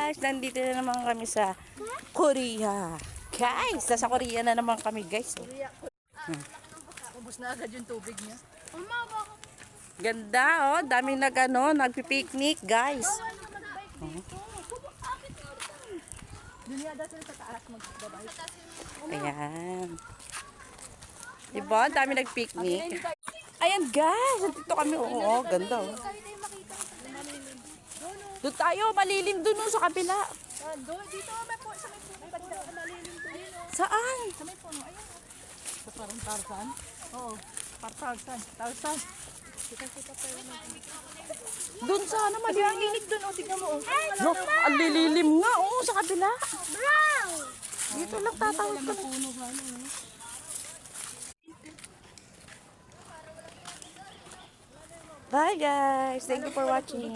guys, nandito na naman kami sa Korea. Guys, nasa Korea na naman kami guys. Ubus na agad yung tubig niya. Ganda oh, daming nagpi-picnic guys. Doon yata sila sa taas magbabay. Ayan. Diba, dami nag-picnic. Ayan guys, nandito kami. Oo, ganda oh. Doon tayo, malilim doon sa kabila. Doon, dito may po sa may puno. Malilim doon. Saan? Sa may puno, ayun. Sa parang Tarzan? Oo, Tarzan. Tarzan. Kita-kita pa yun. Doon sana Ang malilim. init doon, o tignan mo. No, ang lililim nga oh, sa kabila. Dito lang tatawid kami. Puno ba yun? Bye guys, thank you for watching.